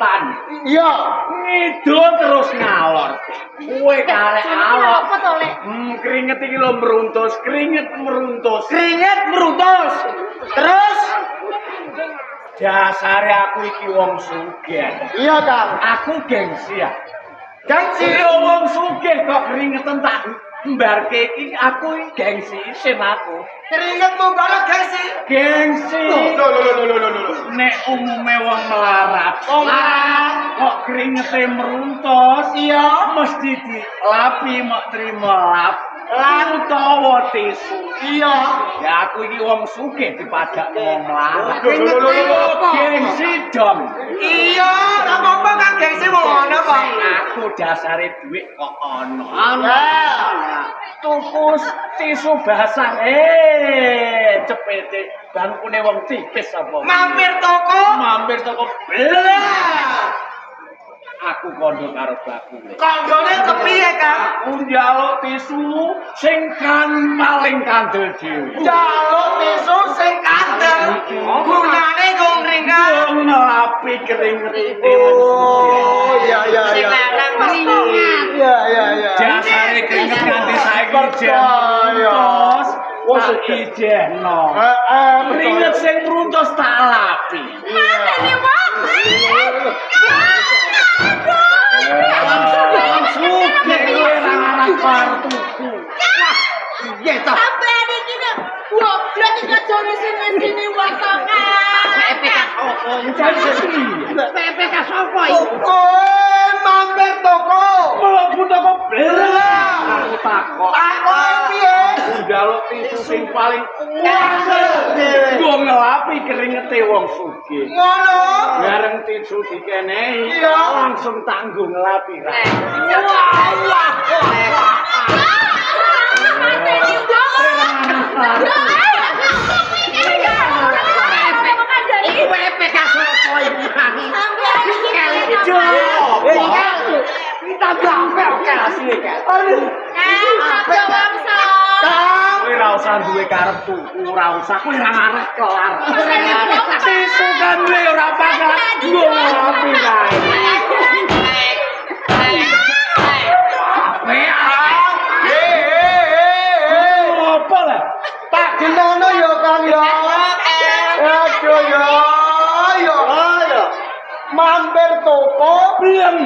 keringetan. Iya. Ngidul terus ngalor. Kowe karek alor. Apa to, Lek? Keringet iki lho meruntus, keringet meruntus. Keringet meruntus. Terus Dasare aku iki wong sugih. iya, Kang. Aku gengsi ya. Gengsi Wong sugih kok keringetan tak mbarke iki aku iki gengsi isin aku. keringetmu banget gengsi. Gengsi. Loh. Nek umume wong melarat, kok keringete meruntus, iya mesti dilapi mok trimo lap. Lan utawa tisu. Iya. Ya aku iki wong sugih dipadak wong melarat. Loh. Gengsi dong. Iya, gak apa-apa Kang gengsi mau ngono kok. Aku dasare duit kok ono. Ya. Tuku tisu basah. Cepete bangkune wong tikis apa? Mampir toko. Mampir toko belah. Aku kondo karo bakule. Kondone kepiye, Kang? Aku njaluk tisu sing paling kandel dhewe. Jaluk tisu sing kandel. Gunane kok ringkas. Ngelapi kering-kering. Oh, iya. Sing larang meringan. Iya. Jasare keringet nganti saiki Percaya. terus tak ijehno. Keringet sing runtus tak lapi. Mana nih, Wong? Sugih kowe ra arah partuku. Iya toh. Sampeyan iki nek goblok iki jare sini wong kok. PPK sapa iki? Toko mampir toko. Mlebu toko belah. Aku takok. Aku piye? Njaluk tisu sing paling kandel. Nggo ngelapi keringete wong sugih. Ngono. Bareng tisu dikenehi, Iya. langsung tanggung ngelapi. Kita gampel kasih kan. Kowe ra usah duwe karep tuku, ora usah kowe ra ngarep kelar. Tisu kan kowe ora bakal nggo ngelapi kae. Apa lah? Tak genono ya Kang ya. Aduh ya. Mampir toko Belum.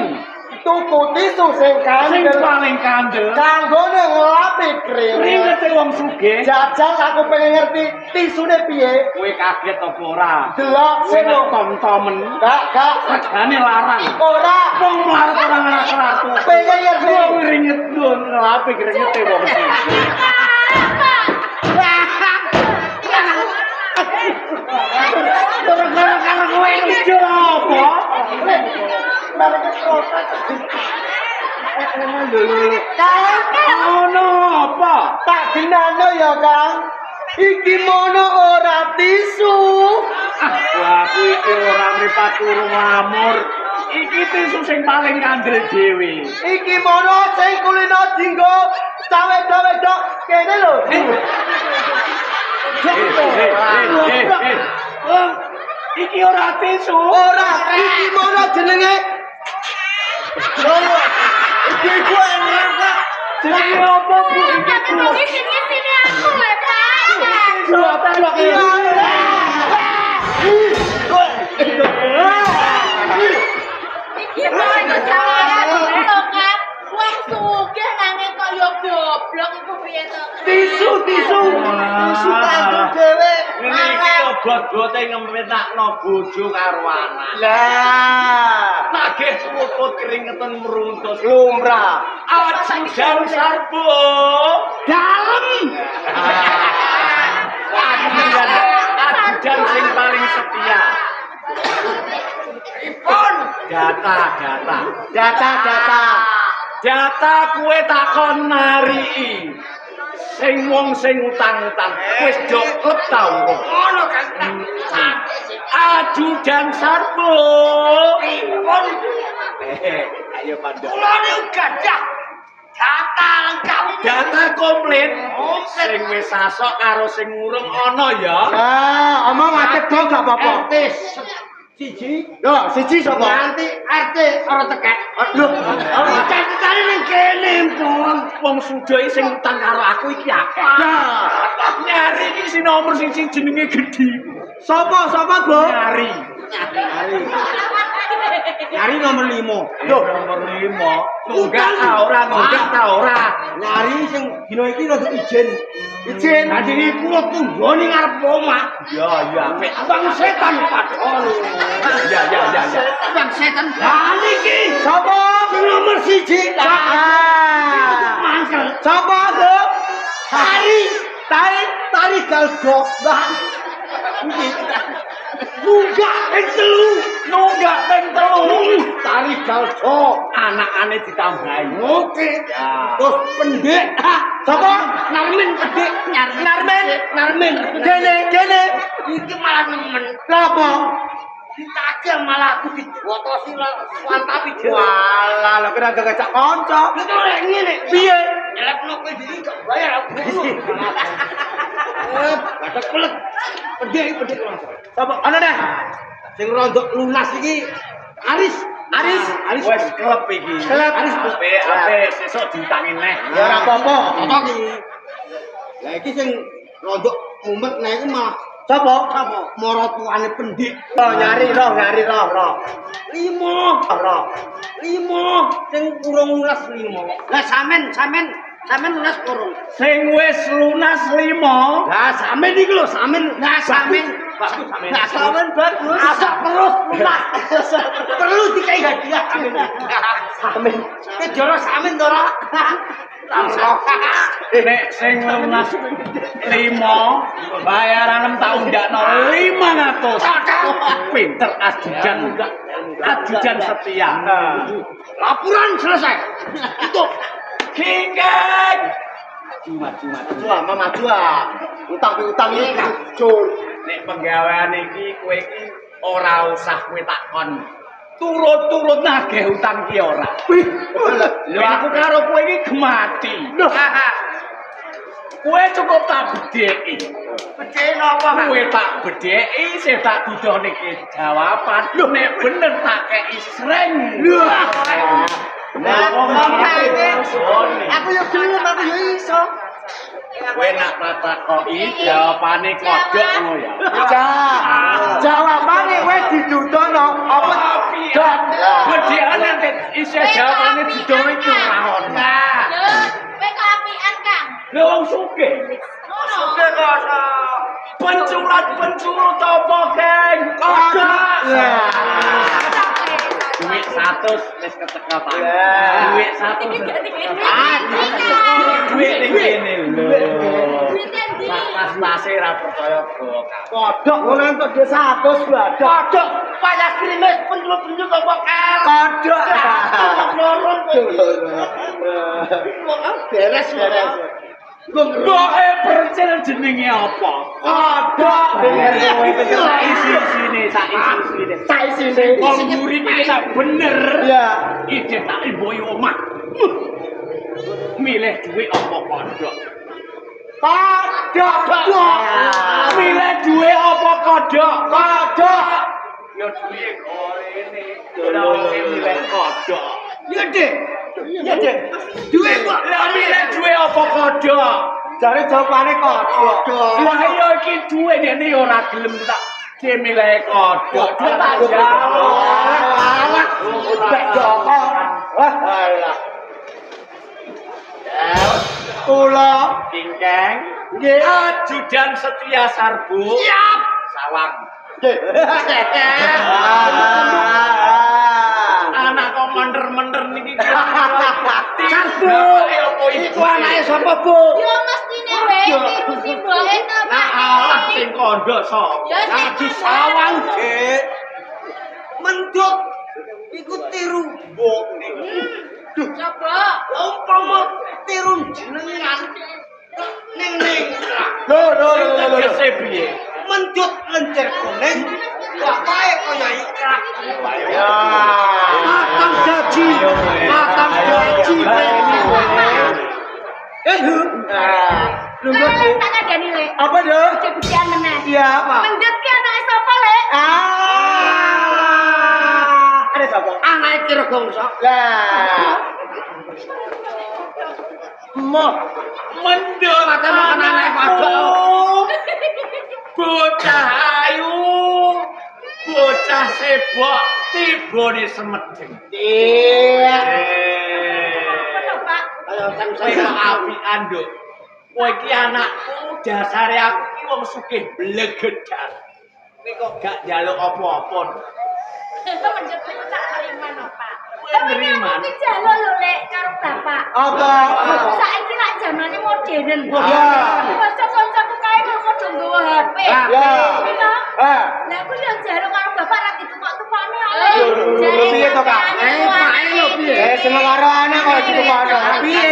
tuku tisu sing Sing kandel. paling kandel. Kanggone ngelapi keringet. Kringete wong sugih. Jajal aku pengen ngerti tisune piye. Kowe kaget apa ora? Delok Kowe sing nek tom-tomen. gak Regane larang. ora Wong mlarat ora ngarah kelar tuku. pengen ngerti. Wong keringet dun ngelapi keringete wong sugih. Gara-gara kowe lucu apa? Mereka protes. Ono apa? Tak genono ya Kang. Iki mono ora tisu. Wah, aku iki ora mripat turu ngamur. Iki tisu sing paling kandel dhewe. Iki mono sing kulino dinggo cawe-cawe dok kene lho. Iki ora tisu. Ora, iki mono jenenge. Iki ku enak. Jenenge apa Bu? Iki Bu. Sini aku lepas. Tisu apa lho? Iki mau jalan kan. Wong sugih nanging kok yo goblok iku piye to? Tisu kanggo dhewe. Ngene iki obat-obate ngemenakno bojo karo anak. Lah, Nagih puput keringetan meruntus. lumrah. Ajudan sarbo. Dalem. Ajudan sing paling setia. Pripun? Data. Data kue takon nariki. Sing wong sing utang-utang wis do klep ta urung? Ngono kan. Ajudan sarbo. Pripun? Ayo pandang. Kula niku gadah data lengkap. Data komplit. Sing wis sasok karo sing urung ana ya. Ah, omong acet dong gak apa-apa. Entis Siji. Yo, siji sapa? Nanti RT ora tekek. Lho, Cari ning kene, Pon. Wong sugih sing utang karo aku iki akeh. nah, Nyari iki si nomor sing jenenge Gedhi. sapa Bu? Nyari. Nyari nomor 5. Lho, nomor 5. Nunggak ta ora, nunggak ta ora. Nyari sing dina iki rada ijen. Ijen. Dadi iku tunggu ning ngarep omah. Ya, ya. Apik. Bang setan padol. Ya, ya, ya, ya. Bang setan. Lah niki Sapa? sing nomor 1. Ah. Mangkel. Sapa, Bu? Tari galgok. Bang. Nunggak ping 3. Nunggak ping 3. Tari galgok. Anakane ditambahi. Oke. Ya. Terus pendek. Sapa? Narmin pendek. Narmin. Kene. Iki malah nemen. Napa? Ditagih malah aku dibotosi wantapi dhewe. Walah, lho kira gak kanca. Itu lek ngene. Piye? Nyelekno kowe dhewe gak bayar aku. Ada kulit. Pendek langsung. Sapa? Ana dah. Sing rondok lunas iki Aris. Wes klep iki. Klep. Apik, sesuk diutangi neh. Ya ora apa-apa. Apa iki? Lah iki sing rondok mumet nek iku malah Sapa? mara tuane pendek. Nyari roh. 5. Roh. 5 sing urung lunas 5. Lah sampean lunas urung. Sing wis lunas 5. Lah sampean iki lho, sampean. Lah sampean Bagus sampean. Lah sampean bagus. Asak terus lunas. Terus dikai hadiah. Sampeyan. Ke jero sampean to ora? Nek sing lunas 5, bayaran 6 tahun ndakno 500. Pinter ajudan setia. Laporan selesai. Tutup. Kingkeng. Maju ah. Utang iki jujur. Nek penggawean iki kowe iki ora usah kowe takon. Turut-turut nagih utang ki ora. Lho aku karo kowe iki gemati. Kowe cukup tak bedheki. Bedhe napa? Kowe tak bedheki, sing tak dudoh niki jawaban. Lho nek bener tak kei sreng. Aku yo gelem aku yo iso. Kowe nak takoki jawabane kodhok ngono ya. Jawabane wis didudono apa Dan bedheane nek isih jawabane dudoh iki ora ono. Kowe keapian, Kang. Lha wong sugih. Sugih Pencurat apa, Geng? Kodhok. Duit 100 wis keteka Pak. Duit 100. Duit ning kene lho. Pas-pase ra percaya gokak. kodhok ngono entuk dhe 100 badak. Kodhok payah krimis penjul-penjul apa kel. Kodhok. Lorong beres. Mboke percil jenenge apa? Kodhok. Saisi-isine. Wong murid iki sak bener. Ya. Ide tak imboi omah. Milih duit apa kodhok? Kodhok. Milih duit apa kodhok? Kodhok. Ya duit gorene. Ora milih kodhok. Ya deh. Duit kok lah milih duit apa kodhok? Jare jawabane kodhok. Lah iya iki duit dene ora gelem tak milih kodhok. Dia tak jawab. Wah, alah. Kula Kingkeng. nggih. Ajudan setia sarbu. Siap. Sawang. Ah. Anak kok mender-mender niki. Sarbu. Apa Iku anake sapa, Bu? Yo mestine wae iku simboke to, Pak. Nah, alah sing kandha sapa? Ya sing Di sawang, Dik. Mendut iku tiru mbok niku. coba. Umpama tiru jenengan ning Lho. Tegese piye? mendut lencer kuning gak bae kaya ikrak. Ya. Matang gaji. Nunggu Tak kadani le. apa, Dok? Bukti-buktian meneh. Iya, Pak. Mendut ki anake sapa, Le? Ah. gongso. Lah. Mendut makanane kodhok. Bocah ayu, bocah sebok tibone semedeng. Iya. Pak. Ayo kan Kowe saya kok apian, Nduk. Kowe iki anakku, dasare aku iki wong sugih blegedar. Kowe kok gak njaluk apa-apa. Menjep tak terima no, Pak. Kowe nerima. Tapi jalo lho Lek karo Bapak. Apa? Saiki lak zamane modern. Ya. Kanca-kancaku kae kok padha nggawa HP. Ya. Ah. Lah aku yo jalo karo Bapak ra ditukok-tukokne ae. Piye to, Kak? Pak lho piye? Seneng karo anak kok ditukokno. Piye?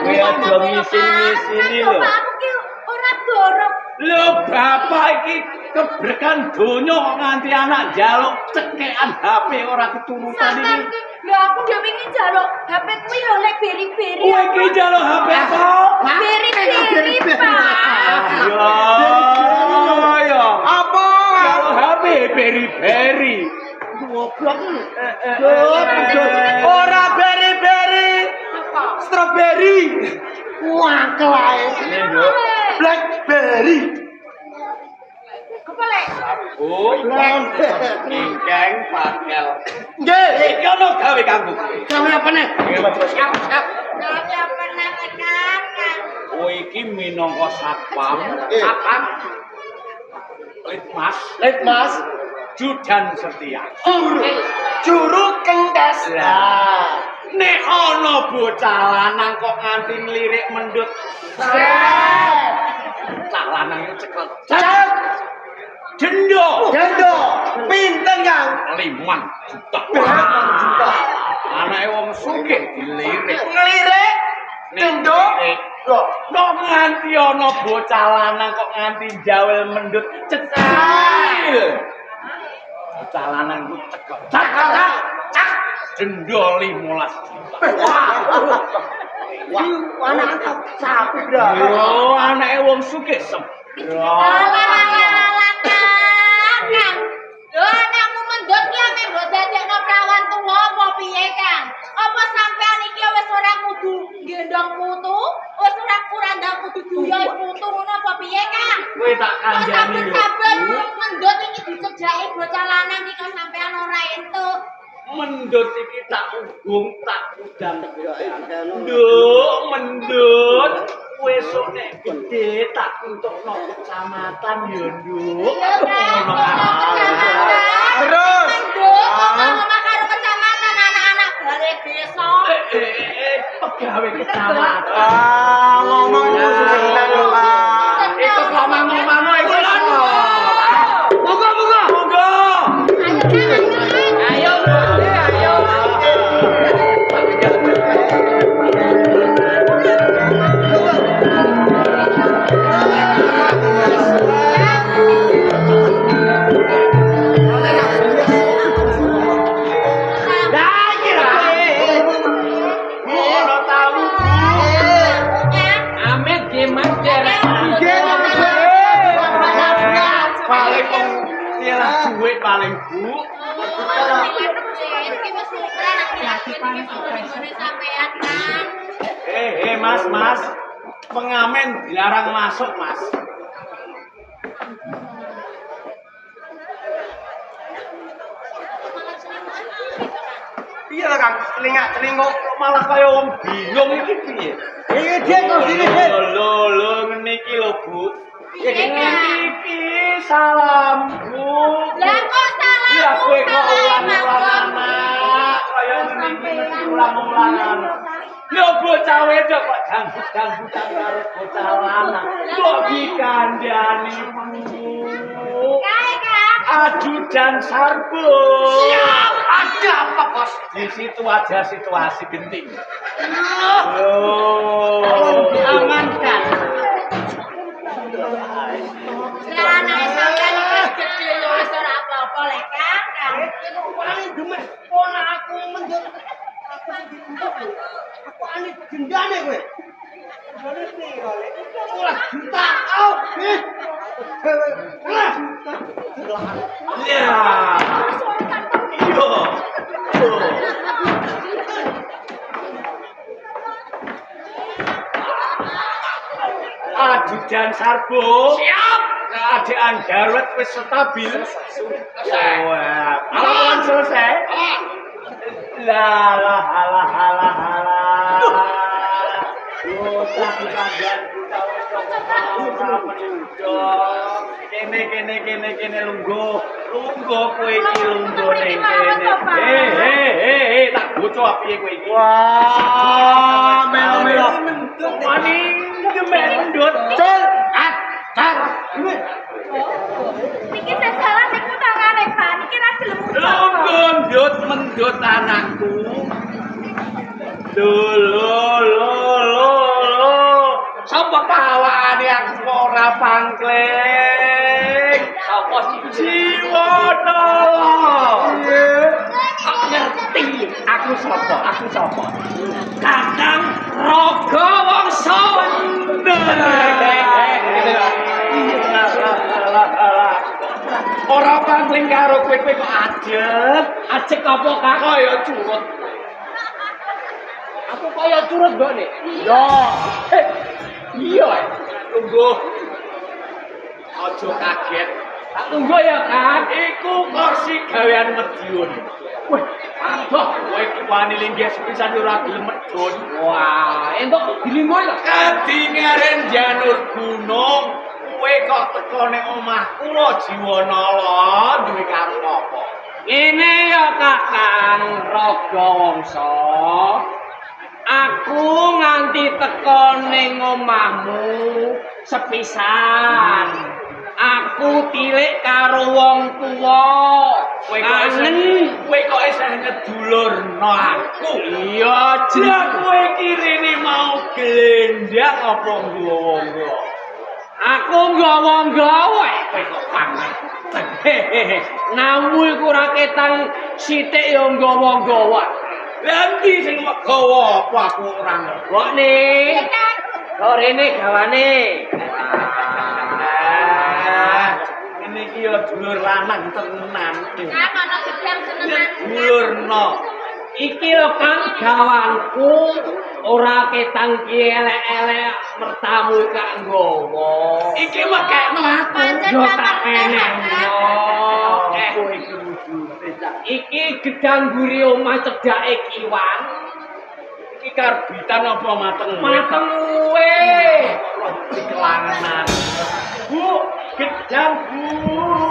Kowe aja ngisin-ngisini lho. Bapak aku ki ora dorong. Lho bapak iki keberkan donya kok nganti anak njaluk cekekan HP ora keturutan iki. Sampeyan ki lho aku dhewe iki njaluk HP kuwi lho Lek beri-beri. Kowe iki njaluk HP kok. Beri-beri Pak. Ya. Apa? Njaluk HP beri-beri. Goblok lho. Ora beri-beri. Strawberry. Wah, kelae. Blackberry. Apa Lek? Oh, ingkang pakel. Nggih. Iki ono gawe kanggo kowe. Gawe apa nih? Siap. Tapi apa nang Kowe iki minangka satpam, Apaan? Litmas, Judan Setia. Juru kendas. Lah, nek ana bocah lanang kok nganti ngelirik mendut. Bocah lanang itu cekel. Cak. Dendo Gendo. Pinten, Kang? 5 juta. Anake wong sugih dilirik. Ngelirik. Dendo. Loh, Kok nganti ana bocah lanang kok nganti jawel mendut cecil. Bocah lanang ku cekel. Cak. Dendo 15 juta. Wah, anak sapi dah. Yo, anake wong sugih Kang. Lho anakmu mendut ki ame mbok dadekno prawan tuwa apa piye, Kang? Apa sampean iki wis ora kudu gendong putu, wis ora kurandang kudu duyoy putu ngono apa piye, Kang? Kowe tak Kok kandhani lho. saben mendut iki dicejaki bocah lanang iki kok sampean ora entuk. Mendut iki tak ugung tak udang. Nduk, mendut. Wesuk nek gedhe tak entukno kecamatan ya, Nduk. Ngono Terus. Mendut ngomong karo kecamatan anak-anak balai desa. Pegawai kecamatan. Ngomong musuh seneng lho, Pak. Itu ngomong-ngomong itu lho. Monggo. Monggo. Ayo. Ono tamu. Amet gemas derek. Paling tilah duit paling Bu. Mas. Pengamen dilarang masuk, Mas. Iya lah, Kang. Celingak-celinguk. Malah kaya wong bingung iki piye? Iki dia kok sini, Dit. Lho ngene iki lho, Bu. Iki salam, Bu. Lah kok salah? Iya, kowe kok ulang-ulang anak. Kaya ngene iki ulang-ulang anak. Lho bocah wedok kok dangdut-dangdutan karo bocah lanang. Kok dikandani, Bu? Kae, Kang. Ajudan Sarbo. Siap. Ada apa, Bos? Di situ aja situasi genting. Tolong diamankan. Lah anake sampean iki wis gedhe ya wis ora apa-apa lek, Kang. Paling demen ponakku mendut. Aku aneh gendane kowe. Gendane piro, Lek? 15 juta. Oh, nih. 15 juta. Ya. Yo dan Sarbo. Siap. Keadaan darurat wis stabil. Siap. Alam selesai. Lah. Yo, tapi kandang kita wis kok kene lungguh kowe iki lungguh ning kene. Tak bocor piye kowe iki. Wah, melo-melo. Mani gemek mendut. Cul, Car. Niki saya salah niku tangane Pak. Niki ra gelem Lungguh mendut anakku. Lo. Sapa kawakane aku ora pangkling? Sapa Jiwono? Aku ngerti aku sapa? Kakang Ragawangsa. Ora pangkling karo kowe kok ajeg. Ajeg apa Kak? Kaya curut. Aku kaya curut mbok nek. yo. Iya, lungguh. Aja kaget. Tak lungguh ya, Kak. Iku kursi gawean Madiun. Wih, aduh, kowe iki wani linggih sepisan ora gelem medun. Wah, entuk dilinggo lho. Kadingaren janur gunung. Kowe kok teko ning omah kula Jiwana lho, duwe karep apa? Ngene ya, Kakang Ragawangsa. Aku nganti teko ning omahmu sepisan. Aku tilik karo wong tuwa. Kowe kok isih ngedulurno aku. Iya, jek kowe iki rene mau glendang apa nggawa. Aku nggawa-nggawa kowe kok pamer. Namu iku ora ketang sithik ya nggawa-nggawa. Nanti sing gawa apa aku ora ngerti. Kok nih? Kok rene gawane? Ini iki ya dulur lanang tenan. Kan ana gedang senengan. Dulurno. Iki lho Kang gawanku ora ketang ki elek-elek mertamu gak nggawa. Iki mah kekno aku yo tak enekno. Kowe iki wujute cak. Iki gedang guri omah cedhake kiwan. Iki karbitan apa mateng? Mateng kowe. Dikelangan. Bu, gedang Bu.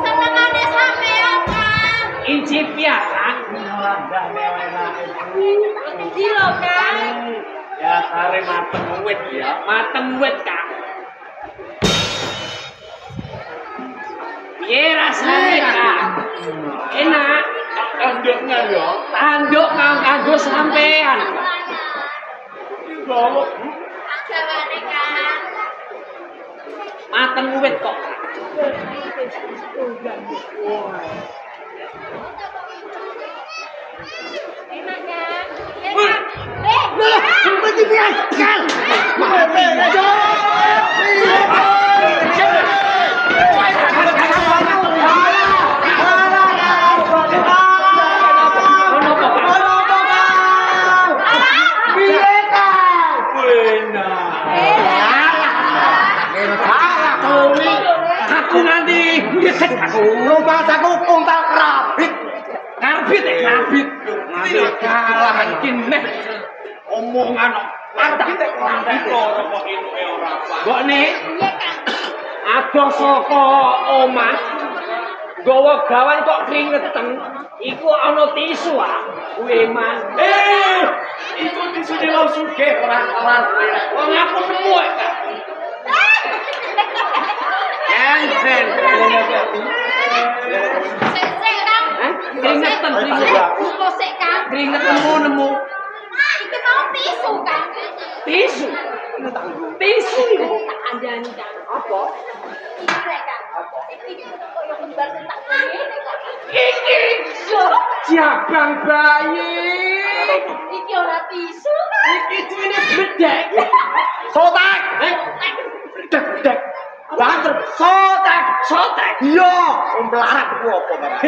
Senengane sampean Kang. Incip ya Kang. Landane enake Bu. Endi lho Kang? Ya sare mateng wit ya. Mateng wit Kang. Piye rasane Kang? Enak. Tanduknya ya. Tanduk Kang kanggo sampean. Bawa Gawane Kang. mateng wit kok. Enak Kang. Enak. Seperti biasa. Aku nanti ngesek aku. Lupa aku untal kerabit. Karbit. Nanti kalah iki neh. Omongan karbit karbit ora kok enuke ora apa. Kok nih? Iya Kang. Ada saka omah. Gawa gawan kok kringeten. Iku ana tisu ah. Kuwi man. Iku tisu di wong sugih ora kelar. Wong aku nemu Kak. Enten. Sik Kang. Keringetan. Buko sik Kang. Keringetan nemu. Iki mau tisu Kang. Tisu. Tisu. Tak andani Kang. Apa? Iki rek Kang. Iki koyo kembar sing tak ngene kok. Iki jabang bayi. Iki ora tisu Kang. Iki duwene bledek. Sotak. Bledek. Banter. Sotak. Iya. Melarat ku apa Bang?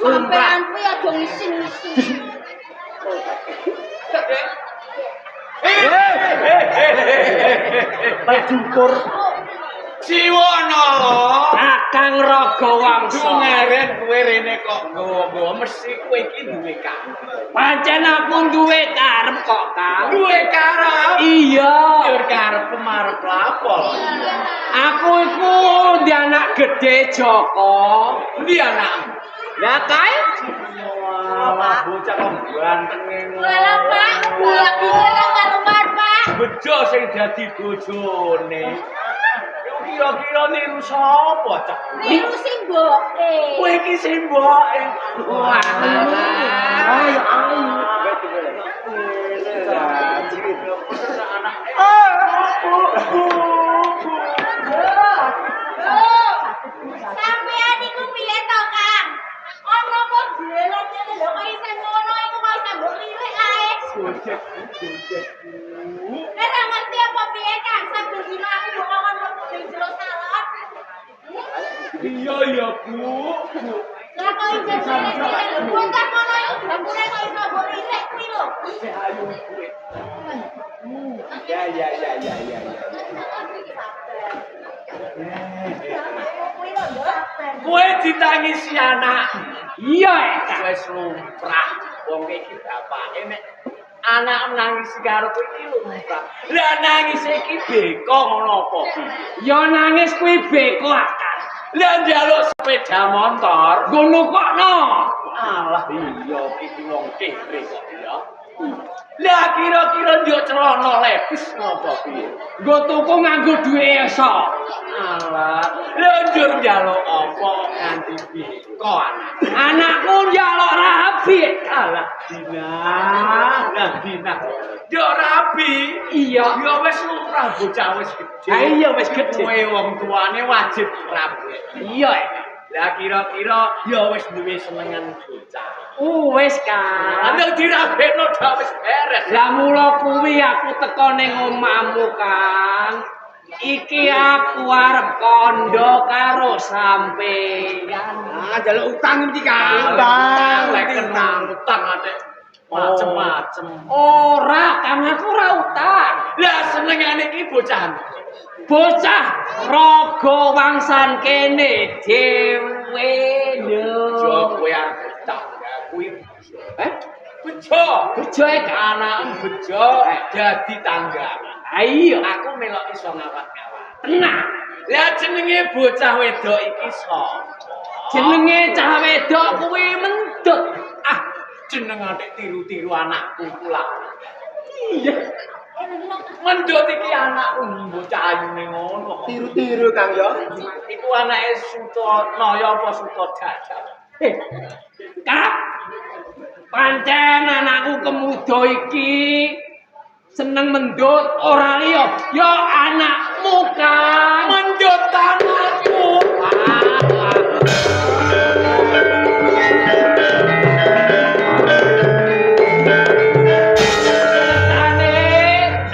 Sampean kuwi aja ngisi-ngisi. Tak cukur. Jiwana. Kakang Ragawangsa. Ngaren kowe rene kok nggawa mesti kowe iki duwe karep. Pancen aku duwe karep kok, Kang. Duwe karep. Iya. Dur karep kemarep lapo. Aku iku di anak gede Joko. Ndi anakmu? Ya kae? Wah, bocah kok ganteng ngono. Walah, Pak. Lah bisa ra karuan, Pak. Bejo sing dadi bojone. Kira-kira niru sapa, Cak? Niku sing mboke. Kowe iki sing mboke. Wah. Ayo, ayo. Sampeyan iku piye to, Kang? Ana kok delok ngene lho kok isih ngono iku kok isih mbok lirik ae. Ora ngerti apa piye, Kang? Saben dina aku mbok ngomong ning jero salon. Iya ya, Bu. Lah kok isih lirik lho. Bocah ngono iku dapure kok iso mbok lirik kuwi lho. Ayo kowe. Ya. Kowe ditangisi anak. Iya, Kang. Wis lumrah. Wong iki bapake nek anak nangis karo kowe iki lumrah. Lah nangis iki beko ngono apa? Ya nangis kuwi beko akal. Lah njaluk sepeda motor. Ngono kok no. Alah iya iki wong kere kok ya. Lah kira-kira njuk celana lepis ngopo piye? Nggo tuku nganggo duwe esok. Alah, lha njur njaluk apa nganti beko anak. Anakku njaluk rabi. Alah Dina. Yo rabi. Iya. Ya wis lumrah bocah wis gedhe. Ha iya wis gedhe. Kowe wong tuane wajib rabi. Iya. Lah kira-kira ya wis duwe senengan bocah. Wis, Kang. Andel dirabekno dah wis beres. Lah mula kuwi aku teko ning omahmu, Kang. Iki aku arep kandha karo sampeyan. Ah, jaluk utang iki, Kang. Lek kenang utang atik macem-macem. Ora, Kang, aku ora utang. Lah senengane iki bocah. Bocah Ragawangsan kene dhewe lho. Jo kowe arep tangga kuwi. Bejo. Bejo Anak bejo dadi tangga. Ayo, Aku melok iso ngawat-ngawat. tenang. Lah jenenge bocah wedok iki sapa? Jenenge cah wedok kuwi mendut. Ah, jeneng atik tiru-tiru anakku pula. Iya. Mendut iki anakku bocah ayune ngono. Tiru-tiru Kang ya. Iku anake Sutonaya apa Sutodadap? Kak. Pancen anakku kemudo iki seneng mendut ora liya ya anakmu kan. Mendut anakku.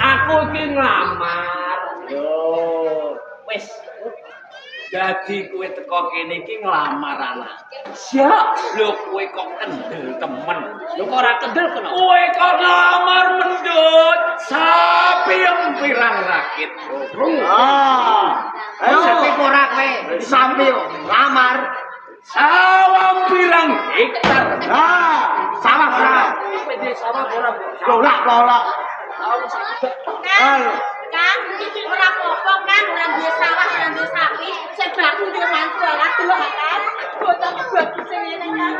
Aku iki nglamar. Yo, wis. Dadi kowe teko kene iki nglamar anak. Siap. Lho kowe kok kendel temen. Lho kok ora kendel kena? Kowe kok nglamar mendut. Sapi yang pirang rakit. Ayo Sepi ora kowe, sampe lamar. Sawang pirang hektar. Sawah ora. Sawah ora. Lolak. Kang, ora apa-apa kan, ora duwe sawah, ora duwe sapi, sing baku duwe mantu ora delok kan. Bocah bagus sing ngene kan.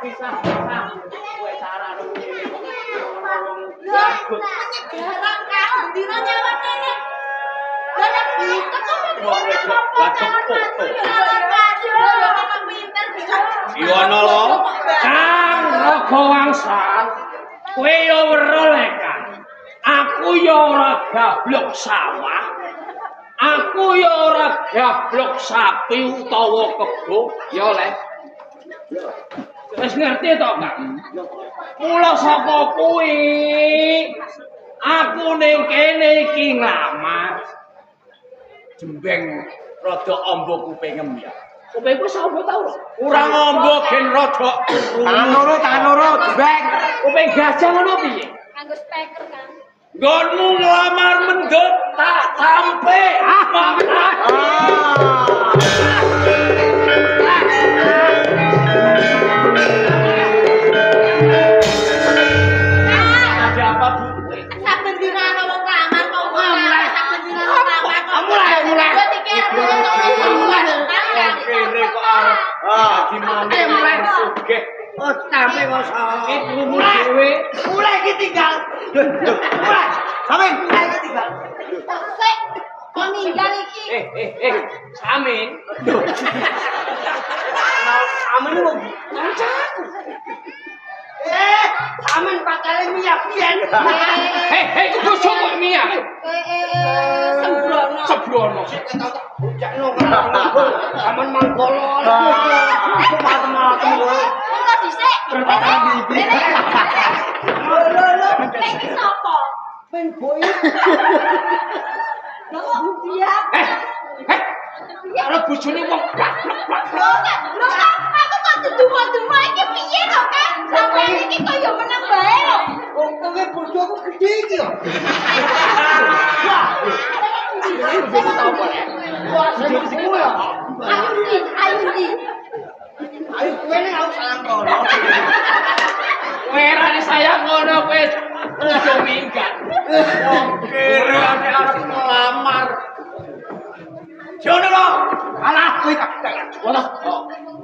Pisah. Kowe carane ngene kok. Garang kan, dina nyawa kene. Lah teko Iwono lo. Kang Ragawangsan, kowe yo weruh lek Kang. Aku yo ora gablok sawah. Aku yo ora gablok sapi utawa kebo, yo lek. Wis ngerti to, Kang? Mula saka kuwi Aku ning kene iki nglamar. Jembeng rada amba kupingem ya. Kupingku sapa ta ora? Kurang amba gen rada Tangan loro, jembeng. Kuping gajah ngono piye? Nganggo speaker kan. nggonmu nglamar mendut tak tampe. Ada apa, Bu? Saben dina ana wong lamar kok mulai saben dina ana lamar kok mulai. Kok dikira mulai. Kene kok arep di mana mulai sugih. Oh, tapi kok Iki krungu dhewe. mulai iki tinggal. Mulai. Sampeyan mulai iki tinggal. Sik, kok ninggal iki? Samin. Amen lu. Kancaku. Amen pacare Mia pian. Iku bojo kok Mia. Sembrono. Sebrono. Jakno mangkol. Aman mangkolo. Aku macam-macam kowe. Kok dhisik? Lho, iki sapa? Ben boy. Lho kok dia? Karo bojone wong plak-plak. Lho kan aku kok dudu-dudu iki piye to kan? Sampeyan iki kaya meneng bae lho. Wong kowe bojoku gedhe iki yo. Wah, sing kowe ya. Ayo ndi? Ayo kowe ning aku sayang kono. Werane sayang ngono kowe ojo minggat. Kene arep ngelamar. Jono lho. Alah kowe tak. Walah,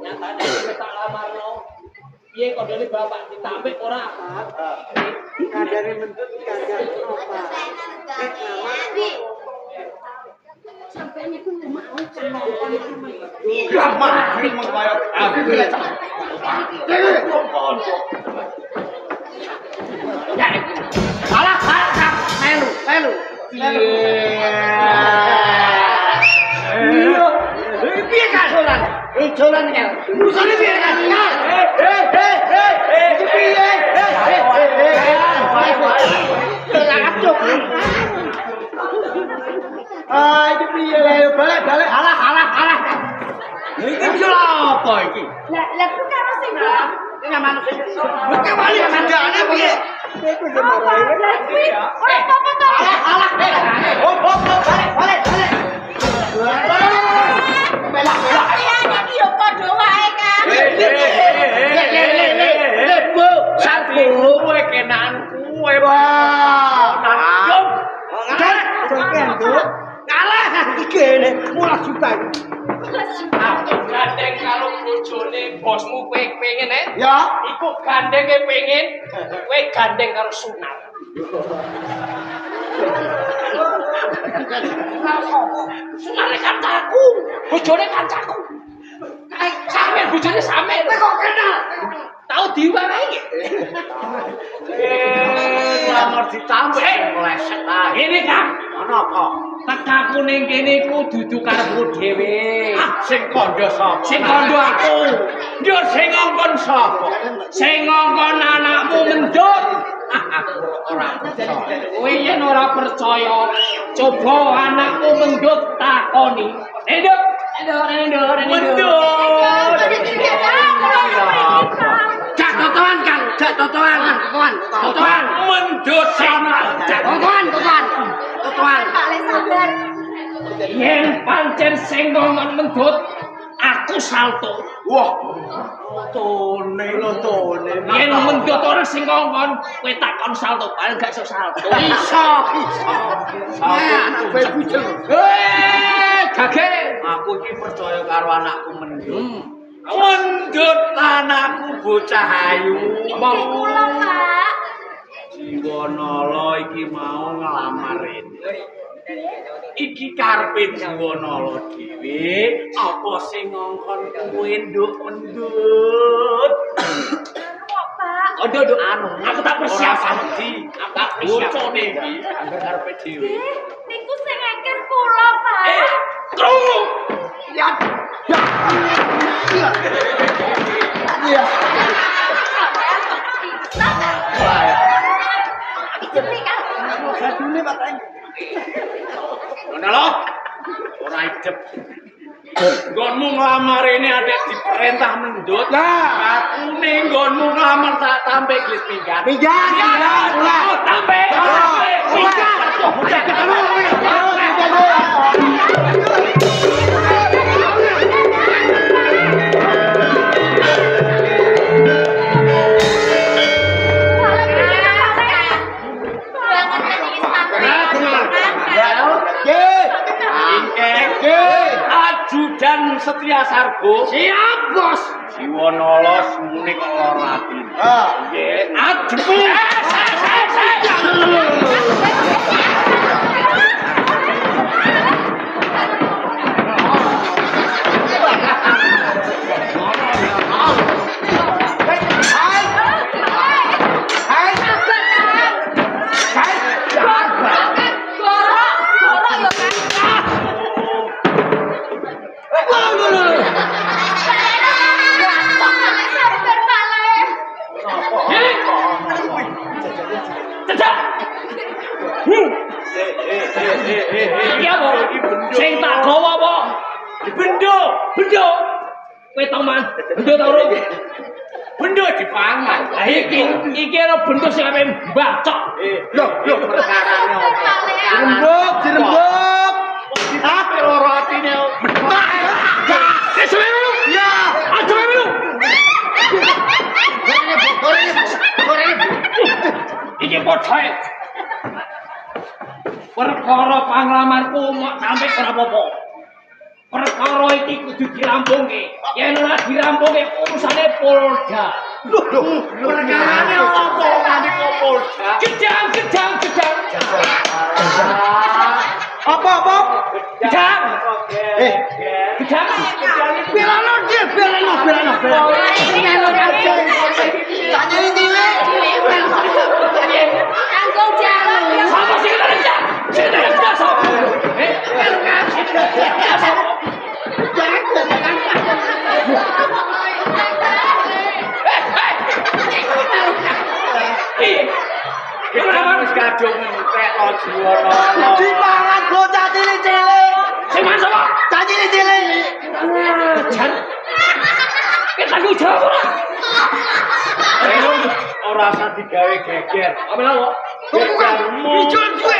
nyatane kowe tak lamarno. Piye kodone bapak ditampik ora apa? Kandane mentut kandane apa? Sampeyan iku mau kenapa Gampang mung kaya aku. Ya, Alah, melu. Piye kan dolan? Dolan kan. Urusane piye kan? Piye? Iki piye balik. Alah. Iki bisa apa iki? Lah ku karo sing blok. Ini manuk. Beke wali jane piye? Lah kuwi ora apa-apa to. Alah. Balik. Belak. Sampeyan iki yo padha wae kan. Bu, Satpulu kowe kenan kowe. Nanggung. Kalah iki kene 15 juta. Aku gandeng karo bojone bosmu kowe pengen Ya. Iku gandenge pengen kowe gandeng karo sunat. Sunare kancaku, bojone kancaku. Sampeyan bojone sampeyan. Kowe kok kenal? Tahu diwarai. Ngelamar ditampik meleset ae. Ini Kang, Ana apa? tekaku ning kene iku dudu karepku dhewe. Sing kandha sapa? Sing kandha aku. Yo sing ngongkon sapa? Sing ngongkon anakmu mendut. Aku ora percaya. Kowe yen ora percaya, coba anakmu mendut takoni. Endut. Jak totoan kan, totoan. Mendut sana. Totoan. Paling sabar. Yen pancen sing ngongkon mendut, aku salto. Wah. Tone. Yen mendut ora sing ngongkon, kowe takon salto, paling gak iso salto. Iso. Kowe bujeng. Gage. Aku iki percaya karo anakku mendut. Mendut anakku bocah ayu. Kula, Pak. Jiwanala iki mau nglamar ini. Iki karepe Jiwanala dhewe apa sing ngongkon kowe nduk mendut. Kok, Pak? Nduk anu, aku tak persiapan. Aku tak bocone iki karepe dhewe. Niku sing ngeken kula, Pak. Krungu. Iya. Iki cepet kan. Ngono lho. Ora idep. Nggonmu nglamar ini adek diperintah mendut. Lah, Aku ning nggonmu nglamar tak tampe glis pinggan. pinggan. Tampe. Ajudan Setia Sargo. Siap, Bos. Siwonolos muni kok lara ati. Nggih, adepi. Iki apa? Sing tak gawa apa? Bendo. Kowe tau man, bendo tau ro? Bendo dipangan. Lah iki ana bendo sing ape bacok. Loh, perkarane apa? Dirembuk. Ape lara atine? Wis melu. Ya. Aja melu. Iki pocae. Perkara panglamarku mok sampe ora apa-apa. Perkara iki kudu dirampungke. Yen ora dirampungke urusane Polda. Perkarane apa nganti kok Polda? Gedang. Apa? Gedang. Gedang. Belano. Tanya ini. Tanggung jawab. Sapa sing kerja? Sing kerja sapa? Kita wis kadung entek lo jiwono. Dipangan bocah cilik-cilik. Sing man sapa? Cah cilik-cilik. Jan. Kita tanggung jawab ora? Ora usah digawe geger. Apa lho? Gegermu. Ijol duwe.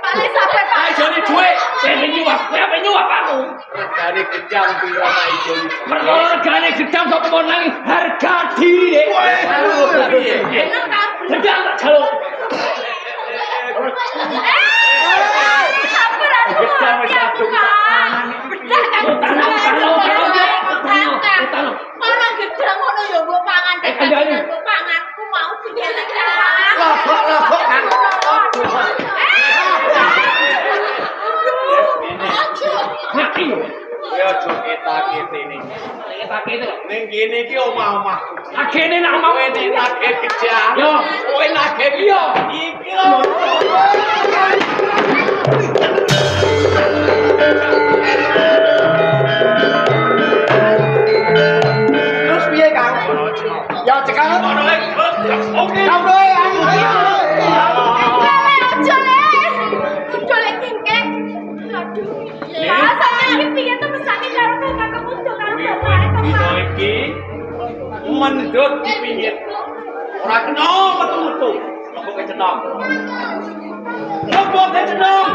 Paling sampai Pak. Ayo jane dhuwit. Kowe nyuwap, kowe ape nyuwap aku? Regane gedang pira tak ijo iki. Perkara regane gedang kok kemon nang harga diri. Bener kan? Gedang tak jaluk. Samperan Gedang wis kadung tak pangan iki. Orang gedang ngono ya mbok pangan dek. Mbok pangan ku mau digelek. Logok kan. Mati yo. Kowe aja ketak-kete ning. Ketake itu lho. Ning kene iki omah-omahku. Agene nak mau. Kowe nek nagih gedang. Yo. Kowe nagih Yo. iki lho. Terus piye, Kang? Ya cekal. Oke. Kamroe ayo. Dino iki mendut di pinggir. Ora kena metu-metu. Kok kecethok. Apa kecethok?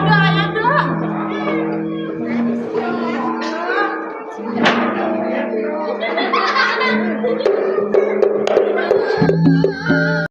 Thank you.